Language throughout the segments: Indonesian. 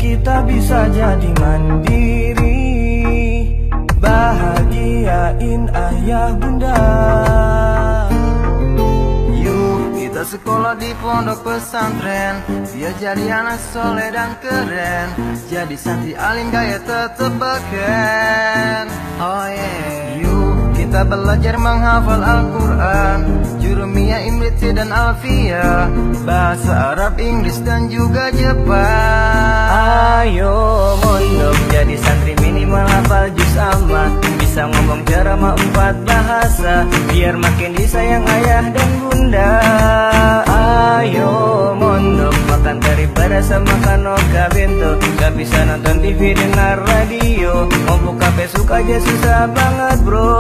kita bisa jadi mandiri, bahagiain ayah bunda. Yuk kita sekolah di pondok pesantren, biar jadi anak soleh dan keren, jadi santri alim gaya tetep beken. Oh yeah. Yuk kita belajar menghafal Al-Quran, Jurumiyah, Imriti dan Alfiyah, bahasa Arab, Inggris dan juga Jepang. Ayo mondok jadi santri minimal hafal juz amma, bisa ngomong ceramah 4 bahasa, biar makin disayang ayah dan bunda. Ayo mondok makan daripada sama kanoka bento, gak bisa nonton TV dengar radio, mau buka Facebook aja susah banget bro.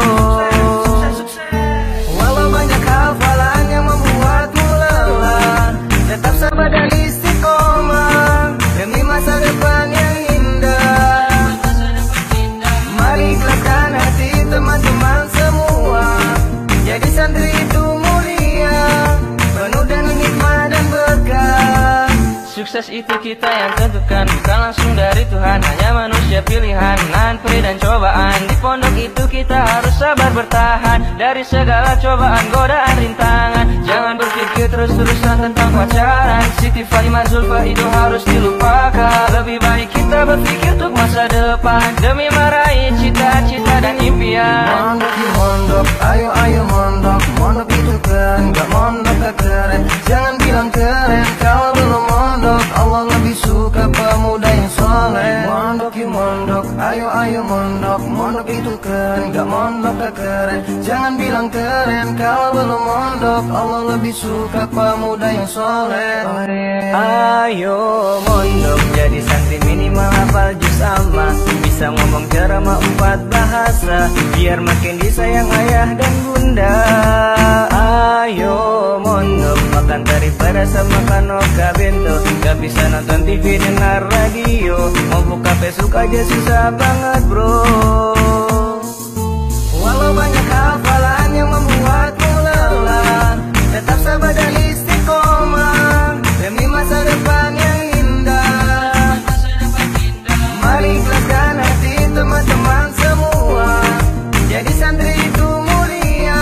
Walau banyak hafalan yang membuatmu lelah, tetap sabar dan istiqomah demi masa depan yang indah. Mari ikhlaskan hati teman-teman semua, jadi santri itu mulia, penuh dengan hikmah dan berkah. Sukses itu kita yang tentukan, bukan langsung dari Tuhan, hanya manusia pilihan. Nahan pedih dan cobaan, di pondok itu kita harus sabar bertahan dari segala cobaan, godaan, rintangan. Jangan berpikir terus-terusan tentang pacaran, Siti Fatimah, Zulfa itu harus dilupakan. Lebih baik kita berpikir untuk masa depan, demi meraih cita-cita dan impian. Mondok di mondok, ayo ayo mondok, mondok itu keren, gak mondok gak keren. Jangan bilang keren kalau belum mondok, Allah lebih suka pemuda yang soleh. Mondok di mondok, ayo ayo mondok, mondok itu keren, gak mondok gak keren. Jangan bilang keren kalau belum mondok, Allah lebih suka pemuda yang soleh. Ayo mondok jadi santri minimal hafal juz amma, bisa ngomong ceramah 4 bahasa, biar makin disayang ayah dan bunda. Ayo mondok makan daripada sama kanoka bento, gak bisa nonton TV dengar radio, mau buka Facebook aja susah banget bro. Walau banyak hafalan yang membuatmu lelah, tetap sabar dan istiqomah demi masa depan yang indah. Mari ikhlaskan hati teman-teman semua, jadi santri itu mulia,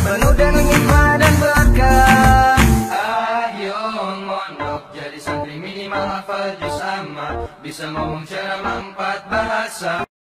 penuh dengan hikmah dan berkah. Ayo mondok jadi santri minimal hafal juz amma, bisa ngomong ceramah 4 bahasa.